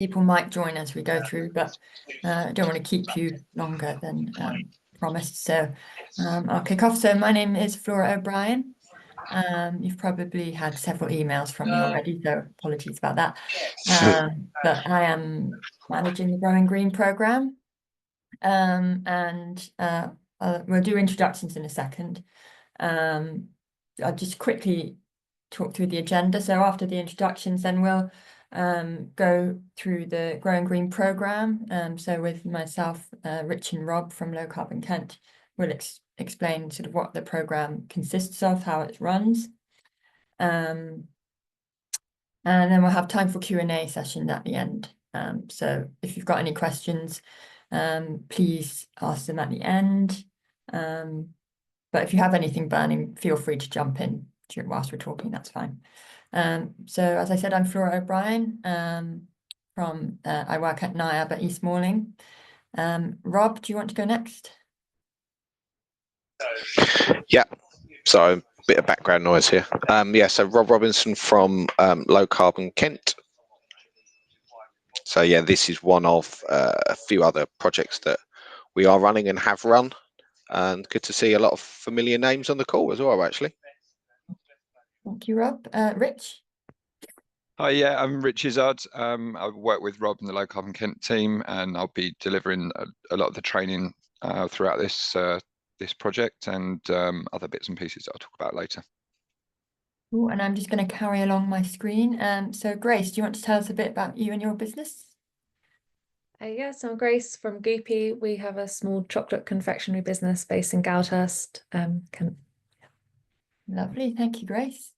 people might join as we go through, but I don't want to keep you longer than promised. So I'll kick off. So my name is Flora O'Brien. You've probably had several emails from me already, so apologies about that. But I am managing the Growing Green programme, and we'll do introductions in a second. I'll just quickly talk through the agenda. So after the introductions, then we'll go through the Growing Green programme. So with myself, Rich and Rob from Low Carbon Kent, we'll explain sort of what the programme consists of, how it runs. And then we'll have time for Q&A session at the end. So if you've got any questions, please ask them at the end. But if you have anything burning, feel free to jump in whilst we're talking, that's fine. So as I said, I'm Flora O'Brien from, I work at NIAB at East Malling. Rob, do you want to go next? Yeah, so a bit of background noise here. Yeah, so Rob Robinson from Low Carbon Kent. So yeah, this is one of a few other projects that we are running and have run. And good to see a lot of familiar names on the call as well, actually. Thank you, Rob. Rich? Hi, yeah, I'm Rich Izzard. I work with Rob in the Low Carbon Kent team, and I'll be delivering a lot of the training throughout this project and other bits and pieces that I'll talk about later. Ooh, and I'm just going to carry along my screen. So Grace, do you want to tell us a bit about you and your business? Yes, I'm Grace from Goopy. We have a small chocolate confectionery business based in Goudhurst, Kent. Lovely, thank you, Grace.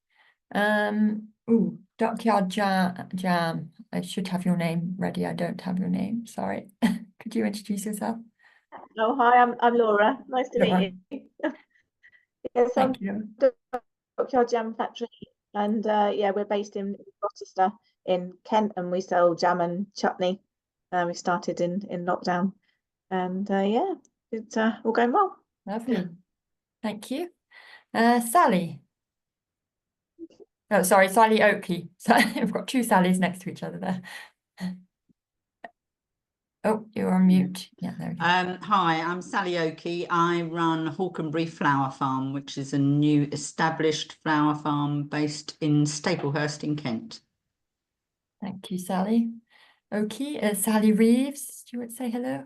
Ooh, Dockyard Jam. I should have your name ready. I don't have your name. Sorry. Could you introduce yourself? Oh, hi. I'm Laura. Nice to meet you. Yes, I'm Dockyard Jam Factory, and yeah, we're based in Rochester in Kent, and we sell jam and chutney. We started in lockdown, and yeah, it's all going well. Lovely, thank you. Sally. Oh, sorry, Sally Oakley. So I've got two Sallys next to each other there. Oh, you're on mute. Yeah, there we go. Hi, I'm Sally Oakey. I run Hawkenbury Flower Farm, which is a new established flower farm based in Staplehurst in Kent. Thank you, Sally. Oakey, Sally Reeves, do you want to say hello?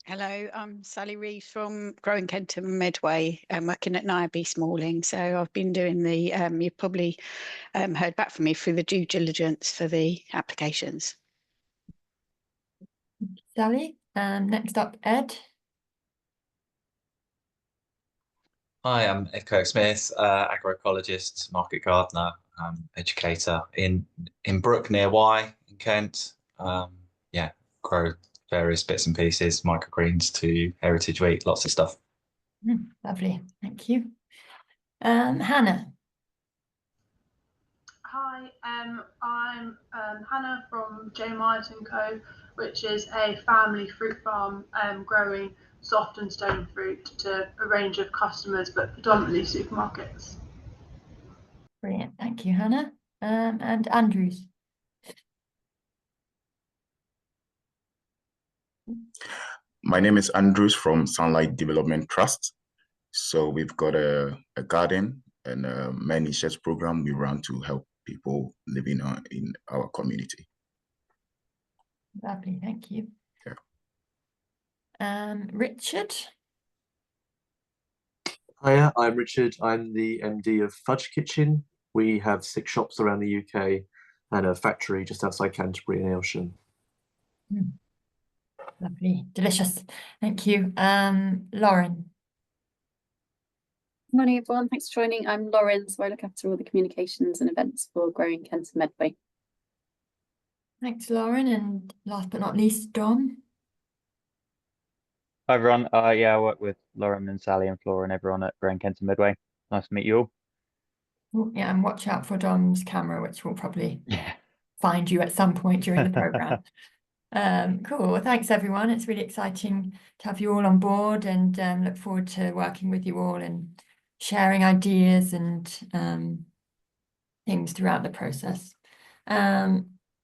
Hello, I'm Sally Reeves from Growing Kent and Medway. I'm working at NIAB East Malling. So I've been doing the, you've probably heard back from me through the due diligence for the applications. Sally. Next up, Ed. Hi, I'm Ed Kirk-Smith, agroecologist, market gardener, educator in Brook near Wye in Kent. Yeah, grow various bits and pieces, microgreens to heritage wheat, lots of stuff. Lovely, thank you. Hannah. Hi, I'm Hannah from J. Myers & Co., which is a family fruit farm growing soft and stone fruit to a range of customers, but predominantly supermarkets. Brilliant, thank you, Hannah. And Andrews. My name is Andrews from Sunlight Development Trust. So we've got a garden and a many sheds program we run to help people living in our community. Lovely, thank you. Yeah. Richard. Hiya, I'm Richard. I'm the MD of Fudge Kitchen. We have 6 shops around the UK and a factory just outside Canterbury in Aylsham. Lovely, delicious. Thank you. Lauren. Morning, everyone. Thanks for joining. I'm Lauren, so I look after all the communications and events for Growing Kent and Medway. Thanks, Lauren. And last but not least, Dom. Hi, everyone. Yeah, I work with Lauren and Sally and Flora and everyone at Growing Kent and Medway. Nice to meet you all. Oh, yeah, and watch out for Dom's camera, which will probably find you at some point during the programme. Cool. Well, thanks, everyone. It's really exciting to have you all on board, and look forward to working with you all and sharing ideas and things throughout the process.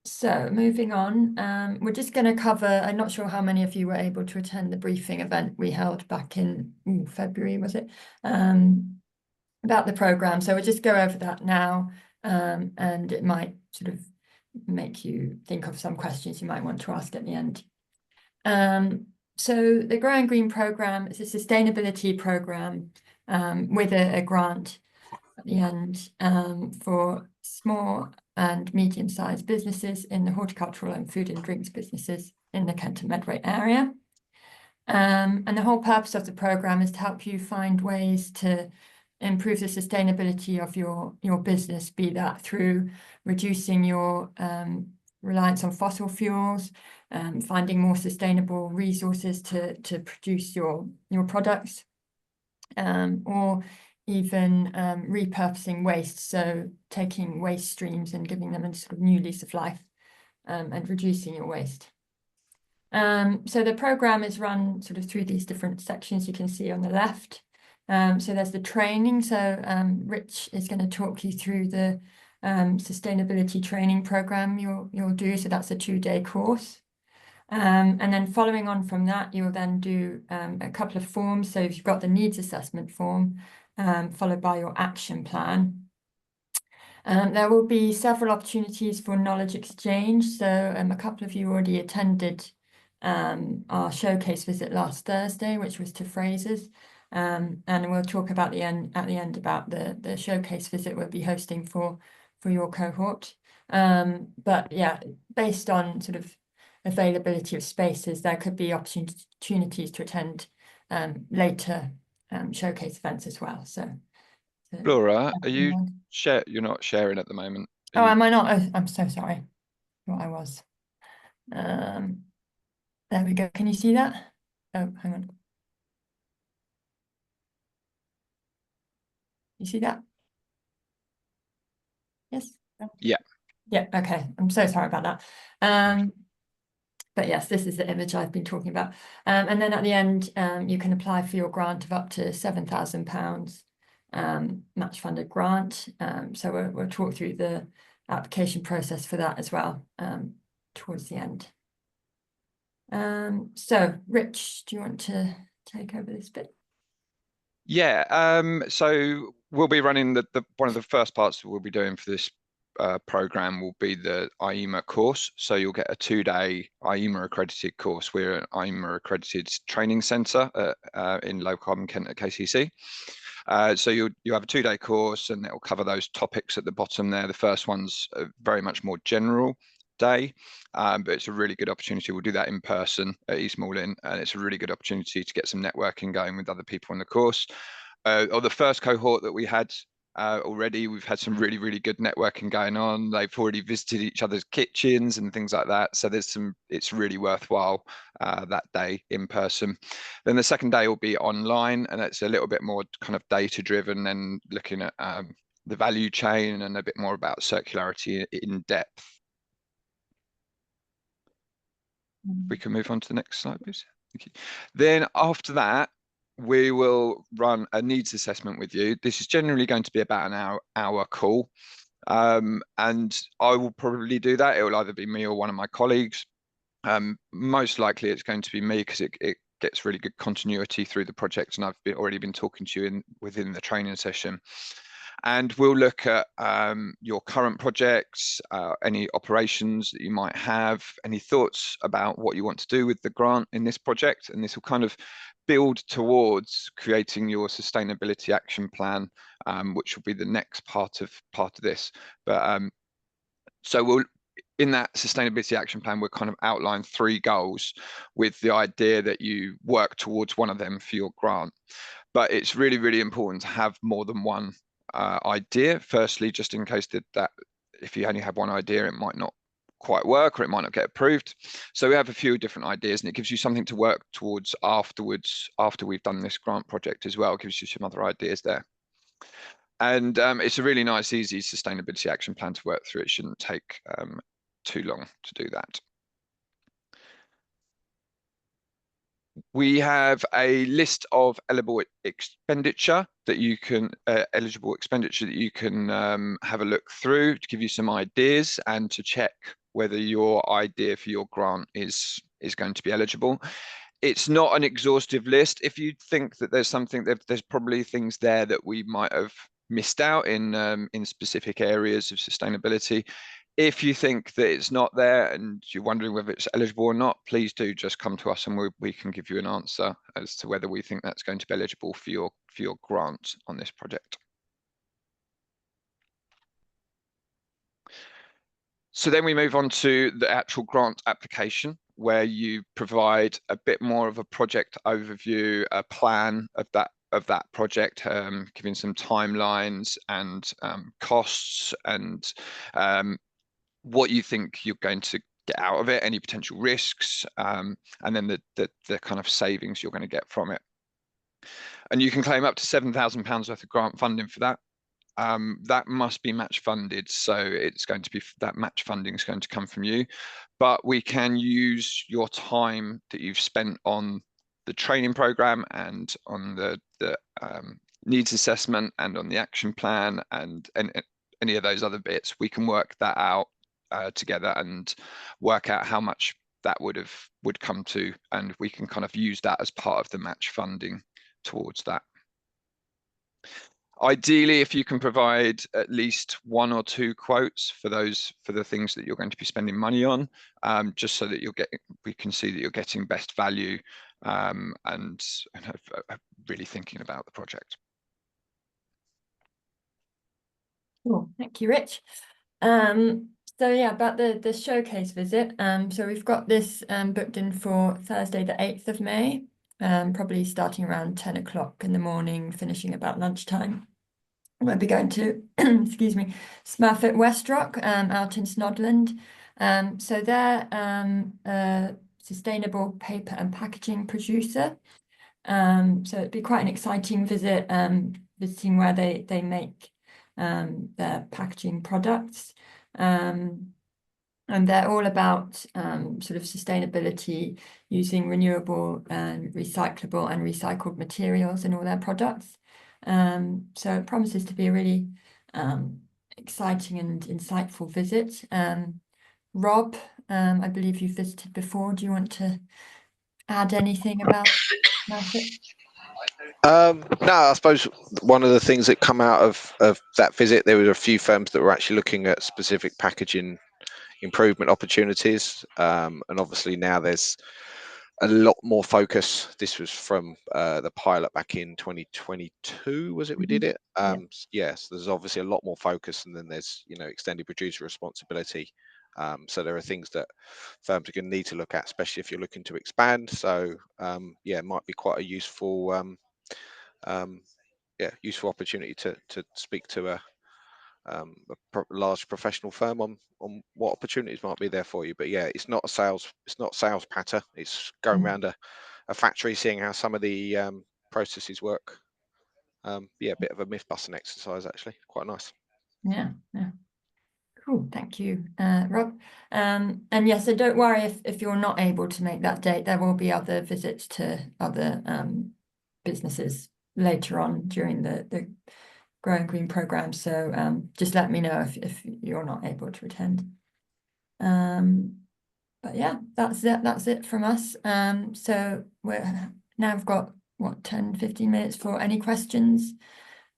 So moving on, we're just going to cover, I'm not sure how many of you were able to attend the briefing event we held back in February, was it? About the programme. So we'll just go over that now, and it might sort of make you think of some questions you might want to ask at the end. So the Growing Green programme is a sustainability programme with a grant at the end for small and medium-sized businesses in the horticultural and food and drinks businesses in the Kent and Medway area. And the whole purpose of the programme is to help you find ways to improve the sustainability of your business, be that through reducing your reliance on fossil fuels, finding more sustainable resources to produce your products, or even repurposing waste, so taking waste streams and giving them a sort of new lease of life, and reducing your waste. So the programme is run sort of through these different sections you can see on the left. So there's the training. So Rich is going to talk you through the sustainability training programme you'll do. So that's a 2-day course. And then following on from that, you'll then do a couple of forms. So if you've got the needs assessment form, followed by your action plan. There will be several opportunities for knowledge exchange. So a couple of you already attended our showcase visit last Thursday, which was to Fraser's. And we'll talk about at the end about the showcase visit we'll be hosting for your cohort. But yeah, based on sort of availability of spaces, there could be opportunities to attend later showcase events as well. So Flora, are you you're not sharing at the moment? Oh, am I not? Oh, I'm so sorry. What I was. There we go. Can you see that? Oh, hang on. You see that? Yes? Yeah. Yeah, okay. I'm so sorry about that. But yes, this is the image I've been talking about. And then at the end, you can apply for your grant of up to £7,000 match funded grant. So we'll talk through the application process for that as well towards the end. So Rich, do you want to take over this bit? Yeah, so we'll be running the one of the first parts we'll be doing for this program will be the IEMA course. So you'll get a 2-day IEMA accredited course. We're an IEMA accredited training centre in Low Carbon Kent at KCC. So you have a 2-day course, and it will cover those topics at the bottom there. The first one's very much more general day, but it's a really good opportunity. We'll do that in person at East Malling, and it's a really good opportunity to get some networking going with other people on the course. Or the first cohort that we had already, we've had some really good networking going on. They've already visited each other's kitchens and things like that. So it's really worthwhile that day in person. Then the second day will be online, and it's a little bit more kind of data driven and looking at the value chain and a bit more about circularity in depth. We can move on to the next slide, please. Thank you. Then after that, we will run a needs assessment with you. This is generally going to be about an hour call. And I will probably do that. It will either be me or one of my colleagues. Most likely it's going to be me, because it gets really good continuity through the project, and I've already been talking to you within the training session. And we'll look at your current projects, any operations that you might have, any thoughts about what you want to do with the grant in this project. And this will kind of build towards creating your sustainability action plan, which will be the next part of this. But so in that sustainability action plan, we'll kind of outline 3 goals with the idea that you work towards one of them for your grant. But it's really important to have more than one idea. Firstly, just in case that if you only have one idea, it might not quite work, or it might not get approved. So we have a few different ideas, and it gives you something to work towards afterwards, after we've done this grant project as well. It gives you some other ideas there. And it's a really nice, easy sustainability action plan to work through. It shouldn't take too long to do that. We have a list of eligible expenditure that you can have a look through to give you some ideas and to check whether your idea for your grant is going to be eligible. It's not an exhaustive list. If you think that there's something, there's probably things there that we might have missed out in specific areas of sustainability. If you think that it's not there and you're wondering whether it's eligible or not, please do just come to us and we can give you an answer as to whether we think that's going to be eligible for your grant on this project. So then we move on to the actual grant application, where you provide a bit more of a project overview, a plan of that project, giving some timelines and costs and what you think you're going to get out of it, any potential risks, and then the kind of savings you're going to get from it. And you can claim up to £7,000 worth of grant funding for that. That must be match funded, so it's going to be, that match funding is going to come from you, but we can use your time that you've spent on the training program and on the needs assessment and on the action plan and any of those other bits. We can work that out together and work out how much that would come to, and we can kind of use that as part of the match funding towards that. Ideally, if you can provide at least 1 or 2 quotes for the things that you're going to be spending money on, just so that we can see that you're getting best value and really thinking about the project. Cool. Thank you, Rich. So yeah, about the showcase visit. So we've got this booked in for Thursday, the 8th of May, probably starting around 10 o'clock in the morning, finishing about lunchtime. We'll be going to, excuse me, Smurfit Westrock out in Snodland. So they're a sustainable paper and packaging producer. So it'd be quite an exciting visit, visiting where they make their packaging products. And they're all about sort of sustainability, using renewable and recyclable and recycled materials in all their products. So it promises to be a really exciting and insightful visit. Rob, I believe you've visited before. Do you want to add anything about it? No, I suppose one of the things that come out of that visit, there were a few firms that were actually looking at specific packaging improvement opportunities, and obviously now there's a lot more focus. This was from the pilot back in 2022, was it? We did it. Yes, there's obviously a lot more focus, and then there's extended producer responsibility. So there are things that firms are going to need to look at, especially if you're looking to expand. So yeah, it might be quite a useful useful opportunity to speak to a large professional firm on what opportunities might be there for you. But yeah, it's not sales patter. It's going around a factory, seeing how some of the processes work. Yeah, a bit of a myth busting exercise, actually. Quite nice. Yeah. Cool, thank you, Rob. And yeah, so don't worry if you're not able to make that date. There will be other visits to other businesses later on during the Growing Green program. So just let me know if you're not able to attend. But yeah, that's it from us. So we're now we've got 10-15 minutes for any questions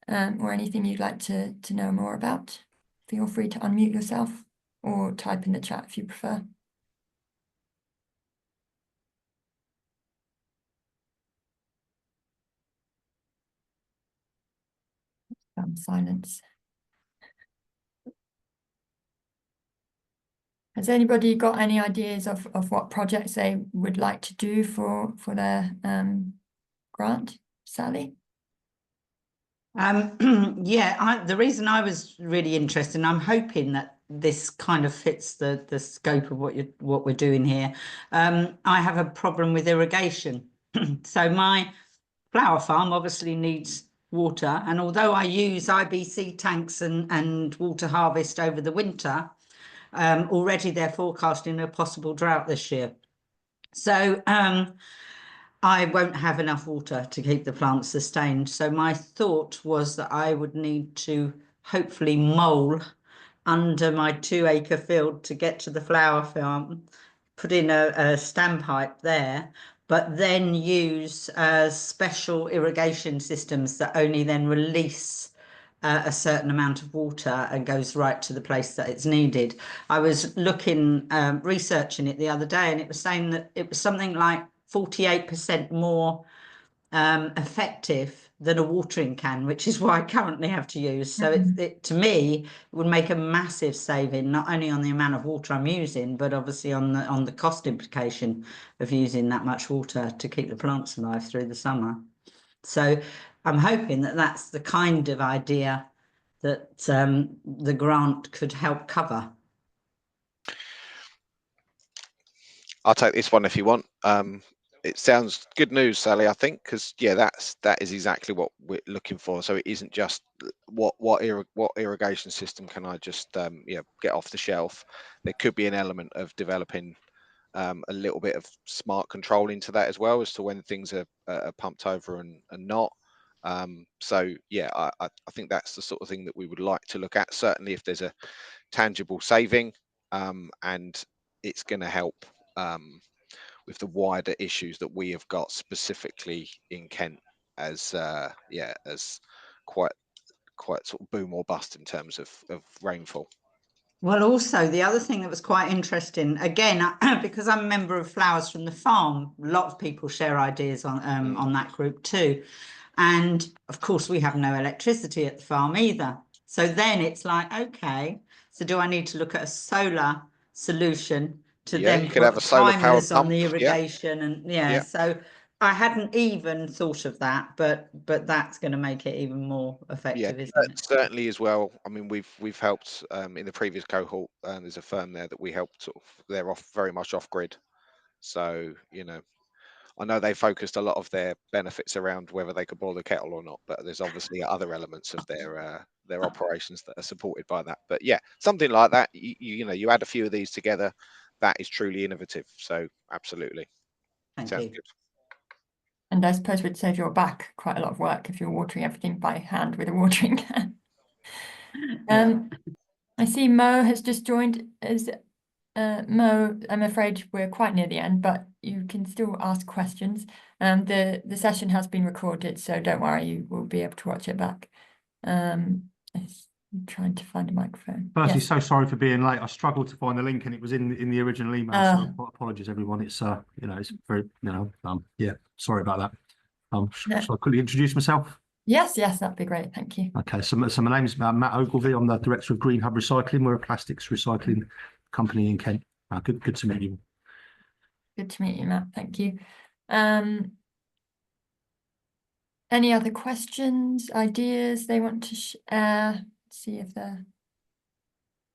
or anything you'd like to know more about. Feel free to unmute yourself or type in the chat if you prefer. Silence. Has anybody got any ideas of what projects they would like to do for their grant? Sally? Yeah, the reason I was really interested, and I'm hoping that this kind of fits the scope of what we're doing here. I have a problem with irrigation. So my flower farm obviously needs water, and although I use IBC tanks and water harvest over the winter, already they're forecasting a possible drought this year. So I won't have enough water to keep the plants sustained. So my thought was that I would need to hopefully mole under my 2-acre field to get to the flower farm, put in a standpipe there, but then use special irrigation systems that only then release a certain amount of water and goes right to the place that it's needed. I was looking, researching it the other day, and it was saying that it was something like 48% more effective than a watering can, which is what I currently have to use. So it to me, it would make a massive saving, not only on the amount of water I'm using, but obviously on the cost implication of using that much water to keep the plants alive through the summer. So I'm hoping that that's the kind of idea that the grant could help cover. I'll take this one if you want. It sounds good news, Sally, I think, because yeah, that is exactly what we're looking for. So it isn't just what irrigation system can I just get off the shelf. There could be an element of developing a little bit of smart control into that as well, as to when things are pumped over and not. So yeah, I think that's the sort of thing that we would like to look at. Certainly, if there's a tangible saving, and it's going to help with the wider issues that we have got specifically in Kent as as quite sort of boom or bust in terms of rainfall. Well, also the other thing that was quite interesting, again, because I'm a member of Flowers from the Farm, a lot of people share ideas on that group too. And of course, we have no electricity at the farm either. So then it's like, okay, so do I need to look at a solar solution to then you could have put a solar powered timers on pump, the irrigation and so I hadn't even thought of that, but that's going to make it even more effective, isn't it? Certainly as well. I mean, we've helped in the previous cohort. There's a firm there that we helped they're very much off grid. So I know they focused a lot of their benefits around whether they could boil the kettle or not, but there's obviously other elements of their operations that are supported by that. But yeah, something like that. You add a few of these together, that is truly innovative. So absolutely, Thank sounds you. good. And I suppose we'd save your back quite a lot of work if you're watering everything by hand with a watering can. I see Mo has just joined. Mo, I'm afraid we're quite near the end, but you can still ask questions. The session has been recorded, so don't worry, you will be able to watch it back. I'm trying to find a microphone. Firstly, Yes. so sorry for being late. I struggled to find the link, and it was in the original email. So apologies, everyone. It's it's very yeah. Sorry about that. Shall I quickly introduce myself? Yes, that'd be great. Thank you. Okay, so my name is Matt Ogilvie. I'm the director of Green Hub Recycling. We're a plastics recycling company in Kent. Good to meet you. Good to meet you, Matt. Thank you. Any other questions, ideas they want to share? See if they're.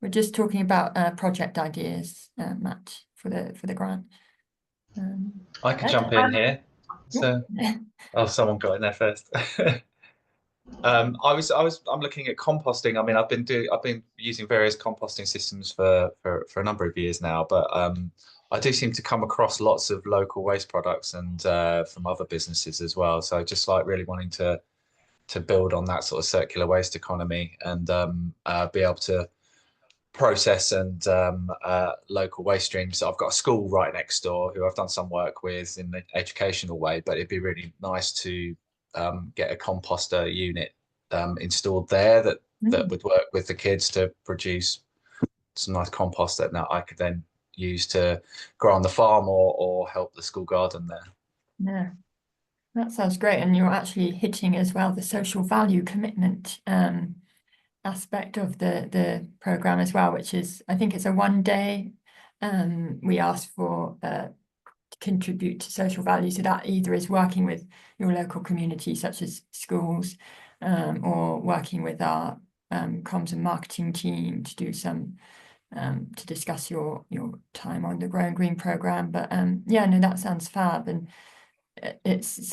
We're just talking about project ideas, Matt, for the grant. I can jump in here. So, someone got in there first. I'm looking at composting. I mean, I've been using various composting systems for a number of years now, but I do seem to come across lots of local waste products and from other businesses as well. So just like really wanting to build on that sort of circular waste economy and be able to process and local waste streams. So I've got a school right next door who I've done some work with in the educational way, but it'd be really nice to get a composter unit installed there that would work with the kids to produce some nice compost that I could then use to grow on the farm or help the school garden there. Yeah, that sounds great. And you're actually hitting as well the social value commitment aspect of the program as well, which is, I think it's a 1 day. We ask for to contribute to social value, so that either is working with your local community such as schools, or working with our comms and marketing team to do some to discuss your time on the Growing Green program. But that sounds fab, and it's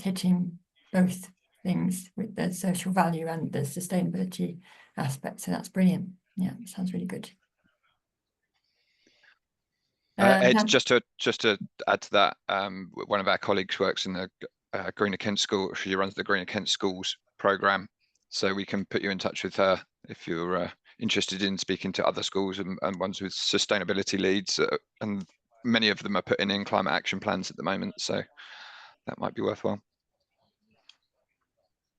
hitting both things with the social value and the sustainability aspect. So that's brilliant. Yeah, it sounds really good. Ed, just to add to that, one of our colleagues works in the Greener Kent School. She runs the Greener Kent Schools program, so we can put you in touch with her if you're interested in speaking to other schools and ones with sustainability leads, and many of them are putting in climate action plans at the moment, so that might be worthwhile.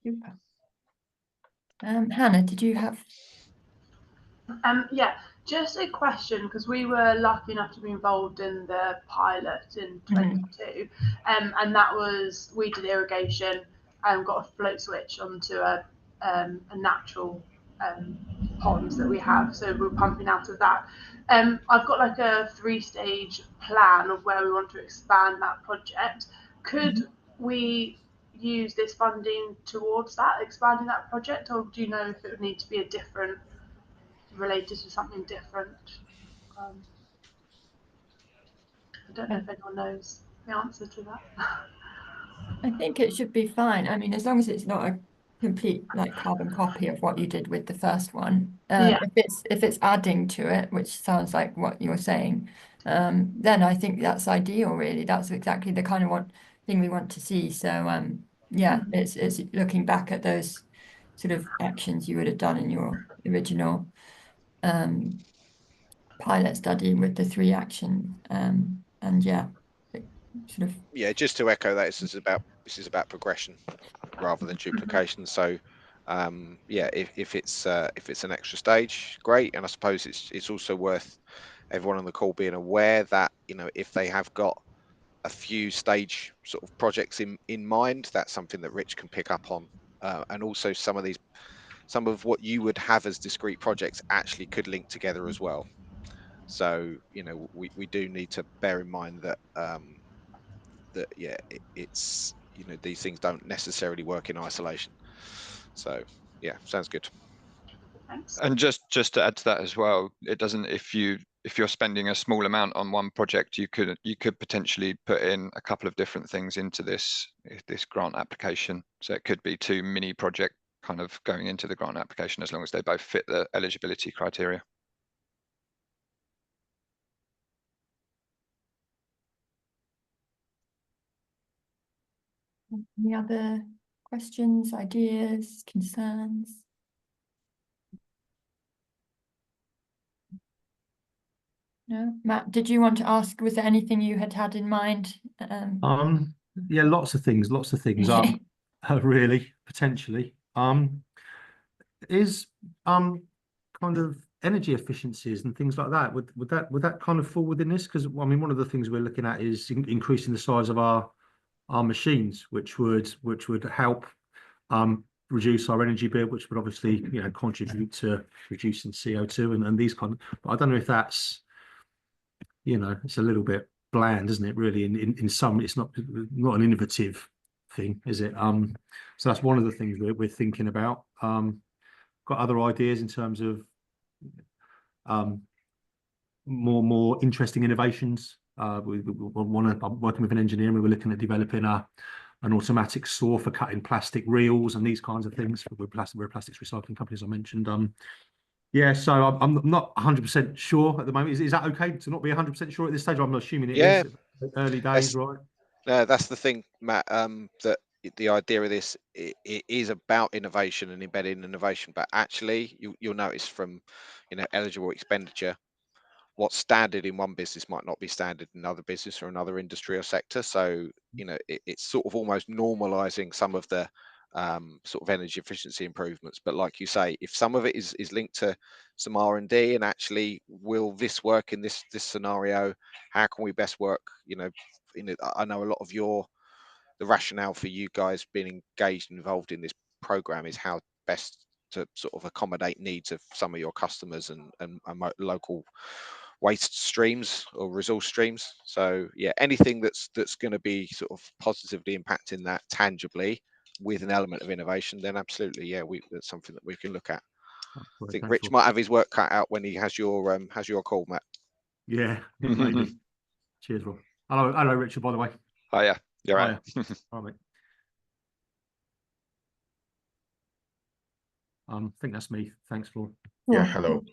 Super. Hannah, did you have? Yeah, just a question, because we were lucky enough to be involved in the pilot in 22, and that was, we did irrigation and got a float switch onto a natural pond that we have, so we're pumping out of that. I've got like a 3-stage plan of where we want to expand that project. Could we use this funding towards that, expanding that project, or do you know if it would need to be a different, related to something different? I don't know if anyone knows the answer to that. I think it should be fine. I mean, as long as it's not a complete like carbon copy of what you did with the first one. Yeah. If it's adding to it, which sounds like what you're saying, then I think that's ideal, really. That's exactly the kind of thing we want to see. So yeah, it's looking back at those sort of actions you would have done in your original pilot study with the 3 actions. And yeah, sort of. Yeah, just to echo that, this is about progression rather than duplication. So yeah, if it's an extra stage, great. And I suppose it's also worth everyone on the call being aware that, you know, if they have got a few stage sort of projects in mind, that's something that Rich can pick up on. And also some of what you would have as discrete projects actually could link together as well. So, you know, we do need to bear in mind that that yeah, it's, you know, these things don't necessarily work in isolation. So yeah, sounds good. Thanks. And just to add to that as well, it doesn't, if you're spending a small amount on one project, you could potentially put in a couple of different things into this grant application. So it could be 2 mini project kind of going into the grant application, as long as they both fit the eligibility criteria. Any other questions, ideas, concerns? No, Matt, did you want to ask, was there anything you had in mind? Yeah, lots of things. Really, potentially. Is kind of energy efficiencies and things like that, would that kind of fall within this? Because I mean, one of the things we're looking at is increasing the size of our machines, which would help reduce our energy bill, which would obviously, you know, contribute to reducing CO2 and these kind of, but I don't know if that's, you know, it's a little bit bland, isn't it, really? In some, it's not an innovative thing, is it? So that's one of the things we're thinking about. Got other ideas in terms of more interesting innovations. I'm working with an engineer, and we were looking at developing an automatic saw for cutting plastic reels and these kinds of things. We're a plastics recycling company, as I mentioned. Yeah, so I'm not 100% sure at the moment. Is that okay to not be 100% sure at this stage? I'm assuming it is early days, right? No, that's the thing, Matt. That the idea of this, it is about innovation and embedding innovation, but actually you'll notice from, you know, eligible expenditure, what's standard in one business might not be standard in another business or another industry or sector. So, you know, it's sort of almost normalizing some of the sort of energy efficiency improvements. But like you say, if some of it is linked to some R&D, and actually, will this work in this scenario? How can we best work? You know, I know a lot of the rationale for you guys being engaged and involved in this program is how best to sort of accommodate needs of some of your customers and local waste streams or resource streams. So yeah, anything that's going to be sort of positively impacting that tangibly with an element of innovation, then absolutely, yeah, that's something that we can look at. I think Rich might have his work cut out when he has your call, Matt. Yeah, maybe. Cheers, Rob. Hello, Richard, by the way. Oh yeah, you're right. All right. I think that's me. Thanks, Flora. Yeah, hello.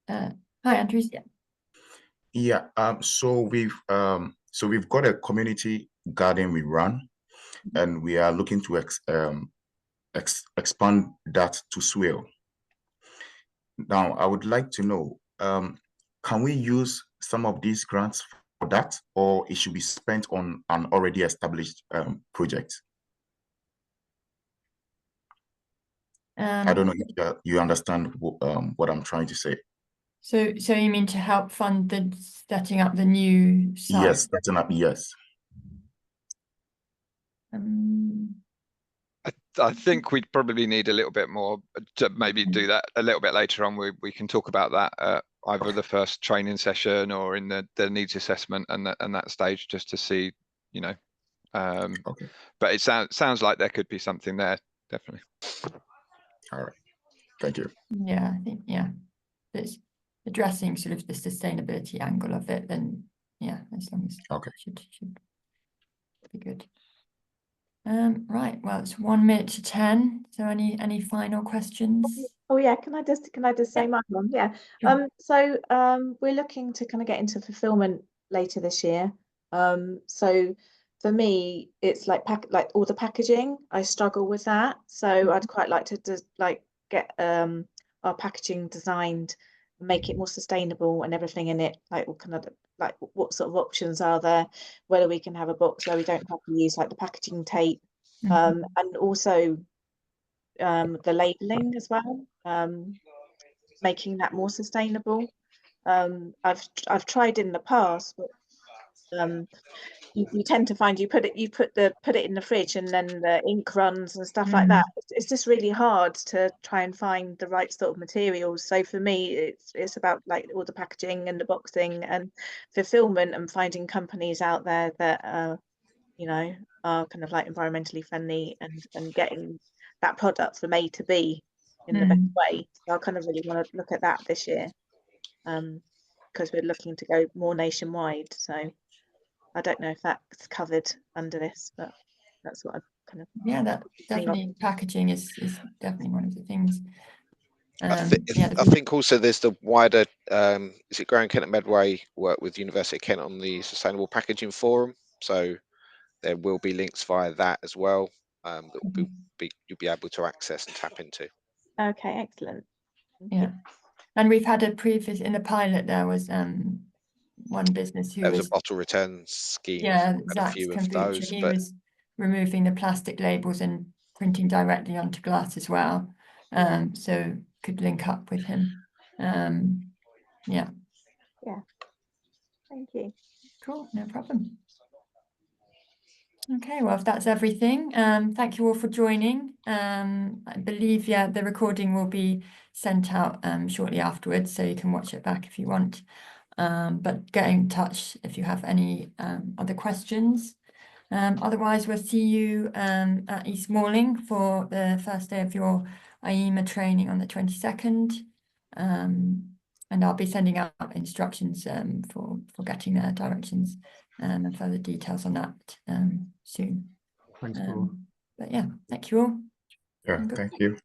Hi, Andrews. Yeah. So we've got a community garden we run, and we are looking to expand that to Swale. Now, I would like to know, can we use some of these grants for that, or it should be spent on an already established project? I don't know if you understand what I'm trying to say. So you mean to help fund the setting up the new site? Yes, setting up, yes. I think we'd probably need a little bit more to maybe do that a little bit later on. We can talk about that either the first training session or in the needs assessment and that stage, just to see, you know. Okay. But it sounds like there could be something there, definitely. All right. Thank you. Yeah, I think it's addressing sort of the sustainability angle of it. Then yeah, as long as should be good. Right, well, it's 1 minute to 10. So any final questions? Oh yeah, can I just say my one? Yeah. Sure. So we're looking to kind of get into fulfillment later this year. So for me, it's like all the packaging. I struggle with that. So I'd quite like to just get our packaging designed, make it more sustainable and everything in it, like what kind of what sort of options are there, whether we can have a box where we don't have to use like the packaging tape, and also the labeling as well, making that more sustainable. I've tried in the past, but you tend to find you put it in the fridge and then the ink runs and stuff like that. It's just really hard to try and find the right sort of materials. So for me, it's about like all the packaging and the boxing and fulfillment, and finding companies out there that you know, are kind of like environmentally friendly and getting that product from A to B in the best way. So I kind of really want to look at that this year, because we're looking to go more nationwide. So I don't know if that's covered under this, but that's what I'm kind of. Yeah, that definitely packaging is definitely one of the things. I think also there's the wider is it Growing Kent and Medway work with University of Kent on the Sustainable Packaging Forum, so there will be links via that as well that will you'll be able to access and tap into. Okay, excellent. Yeah, and we've had a previous in the pilot. There was one business who there was a bottle return scheme. Yeah, a few of those, he but was removing the plastic labels and printing directly onto glass as well. So could link up with him. Yeah. Yeah. Thank you. Cool, no problem. Okay, well, if that's everything, thank you all for joining. I believe, the recording will be sent out shortly afterwards, so you can watch it back if you want. But get in touch if you have any other questions. Otherwise, we'll see you at East Malling for the first day of your IEMA training on the 22nd. And I'll be sending out instructions for getting there, directions and further details on that soon. Thanks, Paul. But yeah, thank you all. Yeah, thank you.